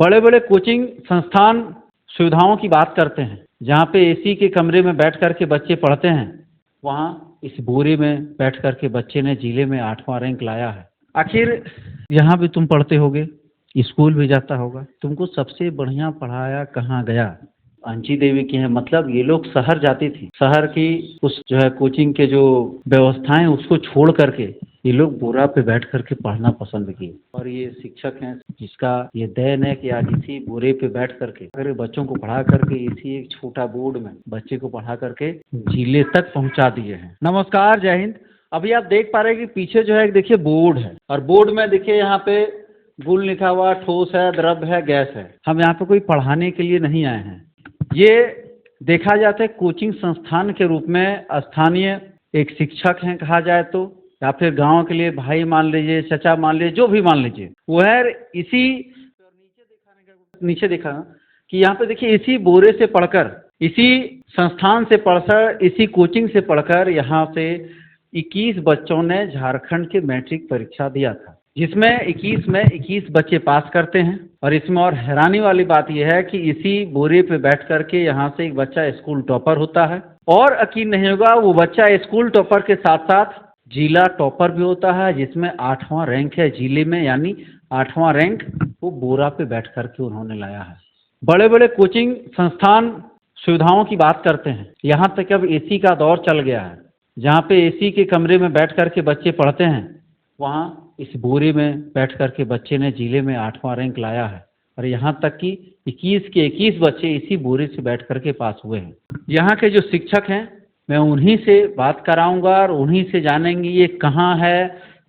बड़े बड़े कोचिंग संस्थान सुविधाओं की बात करते हैं, जहाँ पे एसी के कमरे में बैठ करके बच्चे पढ़ते हैं, वहाँ इस बोरे में बैठ करके बच्चे ने जिले में 8वां रैंक लाया है। आखिर यहाँ भी तुम पढ़ते होगे, स्कूल भी जाता होगा, तुमको सबसे बढ़िया पढ़ाया कहाँ गया? अंशी देवी की है। मतलब ये लोग शहर जाती थी, शहर की उस जो है कोचिंग के जो व्यवस्थाएं उसको छोड़ करके ये लोग बोरा पे बैठ करके पढ़ना पसंद किए। और ये शिक्षक हैं जिसका ये देन है कि आज इसी बोरे पे बैठ करके अगर बच्चों को पढ़ा करके इसी एक छोटा बोर्ड में बच्चे को पढ़ा करके जिले तक पहुंचा दिए हैं। नमस्कार, जय हिंद। अभी आप देख पा रहे हैं कि पीछे जो है देखिए बोर्ड है, और बोर्ड में देखिए यहाँ पे गुण लिखा हुआ, ठोस है, द्रव्य है, गैस है। हम यहाँ पे कोई पढ़ाने के लिए नहीं आए हैं। ये देखा जाता है कोचिंग संस्थान के रूप में स्थानीय एक शिक्षक हैं कहा जाए तो, या फिर गांव के लिए भाई मान लीजिए, चचा मान लीजिए, जो भी मान लीजिए, वो है इसी नीचे देखा कि यहाँ पे देखिए इसी बोरे से पढ़कर, इसी संस्थान से पढ़कर, इसी कोचिंग से पढ़कर यहाँ से 21 बच्चों ने झारखंड की मैट्रिक परीक्षा दिया था, जिसमें 21 में 21 बच्चे पास करते हैं। और इसमें और हैरानी वाली बात यह है कि इसी बोरे पे बैठ करके यहाँ से एक बच्चा स्कूल टॉपर होता है, और यकीन नहीं होगा वो बच्चा स्कूल टॉपर के साथ साथ जिला टॉपर भी होता है, जिसमें 8वां रैंक है जिले में, यानी 8वां रैंक वो बोरा पे बैठ करके उन्होंने लाया है। बड़े बड़े कोचिंग संस्थान सुविधाओं की बात करते हैं, यहाँ तक अब एसी का दौर चल गया है, जहाँ पे एसी के कमरे में बैठ करके बच्चे पढ़ते हैं, वहाँ इस बोरे में बैठ करके बच्चे ने जिले में 8वां रैंक लाया है। और यहाँ तक कि 21 के 21 बच्चे इसी बोरे से बैठ करके पास हुए हैं। यहाँ के जो शिक्षक हैं, मैं उन्हीं से बात कराऊंगा और उन्हीं से जानेंगे ये कहाँ है,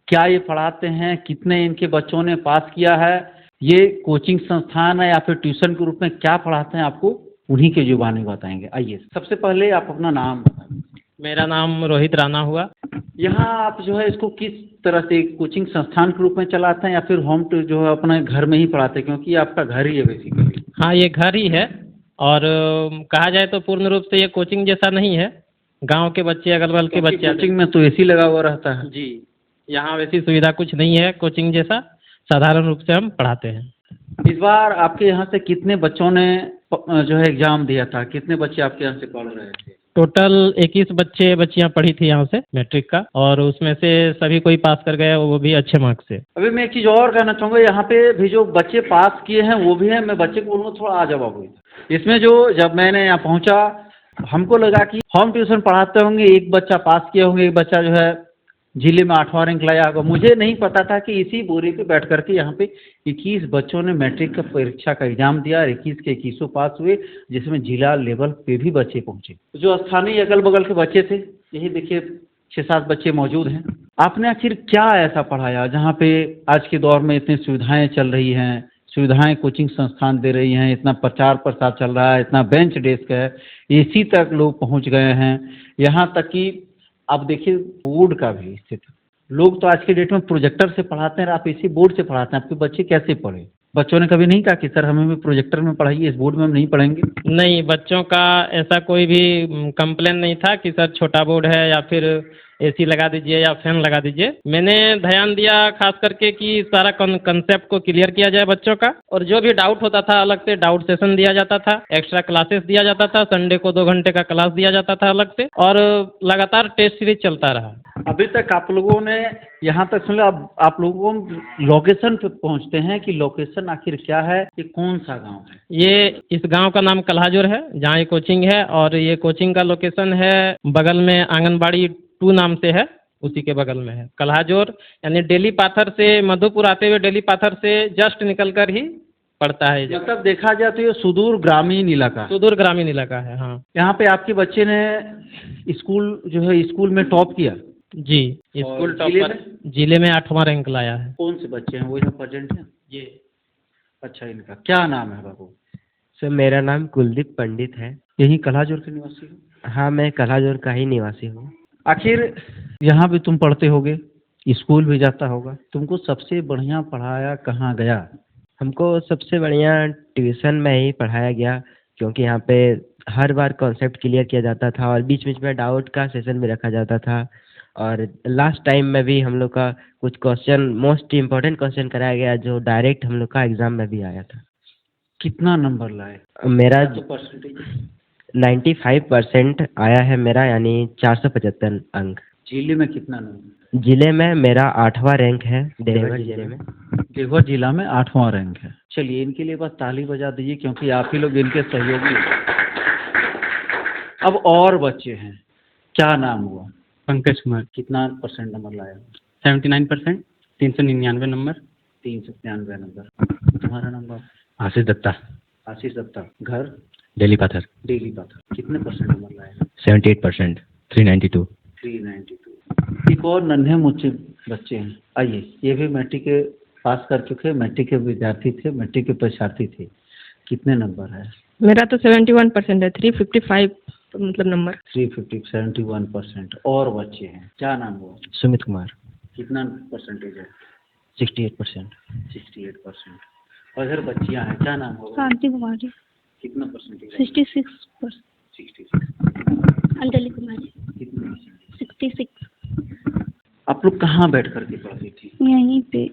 क्या ये पढ़ाते हैं, कितने इनके बच्चों ने पास किया है, ये कोचिंग संस्थान है या फिर ट्यूशन के रूप में क्या पढ़ाते हैं, आपको उन्हीं के जुबानी बताएंगे। आइए, सबसे पहले आप अपना नाम बताएं। मेरा नाम रोहित राणा हुआ। यहाँ आप जो है इसको किस तरह से कोचिंग संस्थान के रूप में चलाते हैं या फिर होम टू जो है अपने घर में ही पढ़ाते हैं, क्योंकि ये आपका घर ही है बेसिकली? हाँ, ये घर ही है, और कहा जाए तो पूर्ण रूप से ये कोचिंग जैसा नहीं है। गांव के बच्चे, अगल बगल के बच्चे, कोचिंग में तो एसी लगा हुआ रहता है। जी, यहाँ वैसी सुविधा कुछ नहीं है कोचिंग जैसा, साधारण रूप से हम पढ़ाते हैं। इस बार आपके यहाँ से कितने बच्चों ने जो है एग्जाम दिया था, कितने बच्चे आपके यहाँ से पढ़ रहे थे? टोटल 21 बच्चियाँ पढ़ी थी यहाँ से मैट्रिक का, और उसमें से सभी कोई पास कर गए, वो भी अच्छे मार्क्स से। अभी मैं एक चीज़ और कहना चाहूँगा, यहाँ पे भी जो बच्चे पास किए हैं वो भी हैं। मैं बच्चे को बोलूँगा थोड़ा आ जवाब हुई इसमें। जो जब मैंने यहाँ पहुँचा, हमको लगा कि होम ट्यूशन पढ़ाते होंगे, एक बच्चा पास किया होंगे, एक बच्चा जो है जिले में 8वां रैंक लाया होगा। मुझे नहीं पता था कि इसी बोरे पे बैठ करके यहाँ पे 21 बच्चों ने मैट्रिक का परीक्षा का एग्जाम दिया और 21 के 21 पास हुए, जिसमें जिला लेवल पे भी बच्चे पहुँचे। जो स्थानीय अगल बगल के बच्चे थे, यही देखिए 6-7 बच्चे मौजूद हैं। आपने आखिर क्या ऐसा पढ़ाया जहाँ पे आज के दौर में इतनी सुविधाएँ चल रही हैं, सुविधाएं कोचिंग संस्थान दे रही हैं, इतना प्रचार प्रसार चल रहा है, इतना बेंच डेस्क है, एसी तक लोग पहुंच गए हैं, यहाँ तक कि अब देखिए बोर्ड का भी स्थिति। लोग तो आज के डेट में प्रोजेक्टर से पढ़ाते हैं, आप इसी बोर्ड से पढ़ाते हैं। आपके बच्चे कैसे पढ़े? बच्चों ने कभी नहीं कहा कि सर हमें भी प्रोजेक्टर में पढ़ाइए, इस बोर्ड में हम नहीं पढ़ेंगे? नहीं, बच्चों का ऐसा कोई भी कंप्लेन नहीं था कि सर छोटा बोर्ड है या फिर एसी लगा दीजिए या फैन लगा दीजिए। मैंने ध्यान दिया खास करके कि सारा कंसेप्ट को क्लियर किया जाए बच्चों का, और जो भी डाउट होता था अलग से डाउट सेशन दिया जाता था, एक्स्ट्रा क्लासेस दिया जाता था, संडे को 2 घंटे का क्लास दिया जाता था अलग से, और लगातार टेस्ट सीरीज चलता रहा। अभी तक आप लोगों ने यहाँ तक सुन लिया, अब आप लोगों लोकेशन पे पहुँचते हैं कि लोकेशन आखिर क्या है, ये कौन सा गाँव है? ये इस गांव का नाम कल्हाजोर है, जहाँ ये कोचिंग है, और ये कोचिंग का लोकेशन है बगल में आंगनबाड़ी 2 नाम से है, उसी के बगल में है कल्हाजोर। यानी डेली पाथर से मधुपुर आते हुए डेली पाथर से जस्ट निकलकर ही पड़ता है। मतलब देखा जाए तो ये सुदूर ग्रामीण इलाका है। हाँ, यहाँ पे आपके बच्चे ने स्कूल जो है स्कूल में टॉप किया? जी, स्कूल टॉपर जिले में 8वां रैंक लाया है। कौन से बच्चे हैं वो यहाँ प्रेजेंट हैं? ये अच्छा, इनका क्या नाम है बाबू? सर मेरा नाम कुलदीप पंडित है। यही कल्हाजोर के निवासी हो? हाँ, मैं कल्हाजोर का ही निवासी हूँ। आखिर यहाँ भी तुम पढ़ते होगे, स्कूल भी जाता होगा, तुमको सबसे बढ़िया पढ़ाया कहाँ गया? हमको सबसे बढ़िया ट्यूशन में ही पढ़ाया गया, क्योंकि यहाँ पे हर बार कॉन्सेप्ट क्लियर किया जाता था और बीच बीच में डाउट का सेशन भी रखा जाता था। और लास्ट टाइम में भी हम लोग का कुछ क्वेश्चन, मोस्ट इम्पोर्टेंट क्वेश्चन कराया गया, जो डायरेक्ट हम लोग का एग्ज़ाम में भी आया था। कितना नंबर लाए? मेरा तो परसेंटेज 95% आया है मेरा, यानी 475 अंक। जिले में कितना नंबर? जिले में मेरा 8वां रैंक है, देवघर जिले में। देवघर जिला में 8वां रैंक है। चलिए इनके लिए बस ताली बजा दीजिए, क्योंकि आप ही लोग इनके सहयोगी हैं। अब और बच्चे हैं, क्या नाम हुआ? पंकज कुमार। कितना परसेंट नंबर लाया? 79%, 399 नंबर। 399 नंबर। तुम्हारा नंबर? आशीष दत्ता। आशीष दत्ता। घर? दिल्ली पत्थर। डेली पाथर। कितने परसेंट नंबर लाया? 78%, 392। 392। एक और नन्हे मुझे बच्चे हैं, आइए, ये भी मैट्रिक के पास कर चुके, मैट्रिक के विद्यार्थी थे, मैट्रिक के परीक्षार्थी थे। कितने नंबर है? मेरा तो 71% है, 355 मतलब नंबर। 350, 71%। और बच्चे हैं, क्या नाम हुआ? सुमित कुमार। कितना परसेंटेज है? 68%। 68%। और इधर बच्चियां हैं, क्या नाम होगा? शांति कुमारी। कितना परसेंटेज? 66%। 66। अंजलि कुमारी। कितना परसेंटेज? 66। आप लोग कहाँ बैठ करके पढ़ती थी? यहीं पे।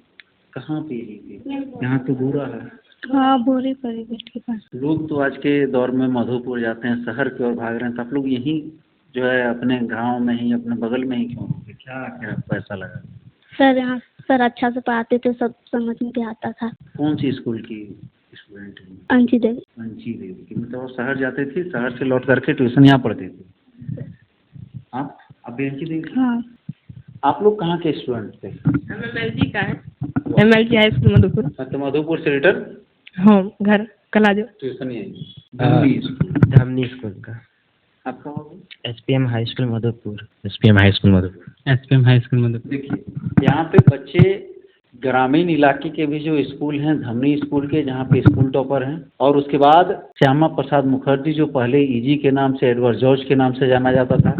कहाँ पे? यहीं पे? यहाँ तो बुरा है। हाँ, बोरे परिवेश के पास। लोग तो आज के दौर में मधुपुर जाते हैं, शहर की ओर भाग रहे हैं, तो आप लोग यहीं जो है अपने गांव में ही, अपने बगल में ही क्यों होंगे? क्या क्या आपको ऐसा लगा? सर यहाँ सर अच्छा से पढ़ाते थे, सब समझ में भी आता था। कौन सी स्कूल की स्टूडेंट है? अंशी देवी। अंशी देवी की। मतलब वो शहर जाते थे, शहर से लौट करके ट्यूशन यहाँ पढ़ते थे। आप भी अंशी देवी? हाँ। आप लोग कहाँ के स्टूडेंट थे? MLG का है, MLG हाई स्कूल मधुपुर। तो मधुपुर से रिटर्न हाँ, घर कलाजो। ट्यूशन यही धमनी स्कूल। धामनी स्कूल का। आपका होगा? SPM high school Madhupur. SPM high school Madhupur. SPM high school Madhupur. देखिए यहाँ पे बच्चे ग्रामीण इलाके के भी जो स्कूल हैं, धमनी स्कूल के, जहाँ पे स्कूल टॉपर हैं, और उसके बाद श्यामा प्रसाद मुखर्जी जो पहले ईजी के नाम से, एडवर्ड जॉर्ज के नाम से जाना जाता था,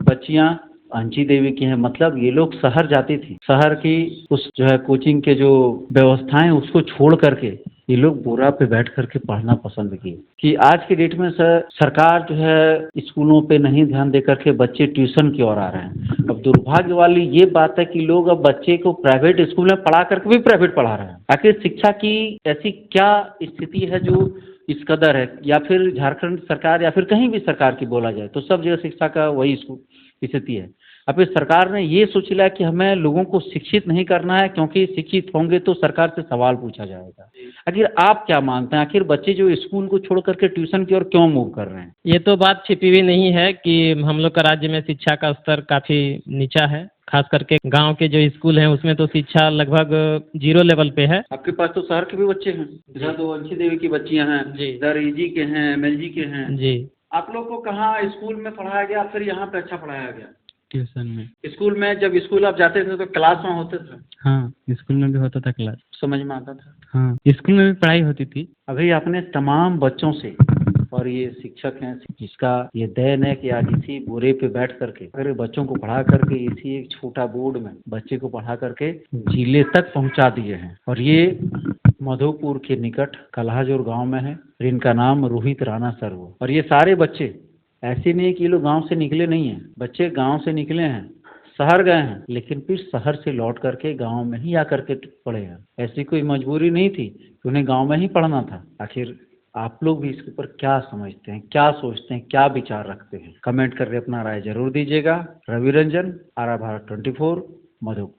बच्चियाँ अंशी देवी की हैं। मतलब ये लोग शहर जाती थी, शहर की उस जो है कोचिंग के जो व्यवस्थाएं उसको छोड़ करके ये लोग बोरा पे बैठ करके पढ़ना पसंद किए। कि आज के डेट में सरकार जो है स्कूलों पे नहीं ध्यान दे करके बच्चे ट्यूशन की ओर आ रहे हैं। अब दुर्भाग्य वाली ये बात है कि लोग अब बच्चे को प्राइवेट स्कूल में पढ़ा करके भी प्राइवेट पढ़ा रहे हैं। आखिर शिक्षा की ऐसी क्या स्थिति है जो इस कदर है? या फिर झारखंड सरकार या फिर कहीं भी सरकार की बोला जाए तो सब जगह शिक्षा का वही स्थिति है। अब फिर सरकार ने ये सोच लिया कि हमें लोगों को शिक्षित नहीं करना है, क्योंकि शिक्षित होंगे तो सरकार से सवाल पूछा जाएगा। आखिर आप क्या मानते हैं, आखिर बच्चे जो स्कूल को छोड़ करके ट्यूशन की ओर क्यों मूव कर रहे हैं? ये तो बात छिपी हुई नहीं है कि हम लोग का राज्य में शिक्षा का स्तर काफ़ी नीचा है। खास करके गांव के जो स्कूल हैं उसमें तो शिक्षा लगभग 0 लेवल पे है। आपके पास तो शहर के भी बच्चे हैं, इधर तो अंशी देवी की बच्चियां हैं जी। इधर ईजी के हैं, MLG के हैं। जी, आप लोग को कहाँ स्कूल में पढ़ाया गया, फिर यहाँ पे अच्छा पढ़ाया गया? ट्यूशन में। स्कूल में जब स्कूल आप जाते थे तो क्लास में होते थे? हाँ, स्कूल में भी होता था क्लास। समझ में आता था? हाँ, स्कूल में भी पढ़ाई होती थी। अभी आपने तमाम बच्चों से, और ये शिक्षक हैं जिसका ये देन है कि आज इसी बोरे पे बैठ करके अगर बच्चों को पढ़ा करके इसी एक छोटा बोर्ड में बच्चे को पढ़ा करके जिले तक पहुंचा दिए हैं। और ये मधुपुर के निकट कल्हाजोर गांव में है। इनका नाम रोहित राणा सर हुआ। और ये सारे बच्चे ऐसे नहीं कि ये लोग गांव से निकले नहीं हैं, बच्चे गांव से निकले हैं, शहर गए हैं, लेकिन फिर शहर से लौट करके गांव में ही आकर के पढ़े हैं। ऐसी कोई मजबूरी नहीं थी कि उन्हें गांव में ही पढ़ना था। आखिर आप लोग भी इसके ऊपर क्या समझते हैं, क्या सोचते हैं, क्या विचार रखते हैं? कमेंट करके अपना राय जरूर दीजिएगा। रवि रंजन, आरा भारत 24, मधुपुर।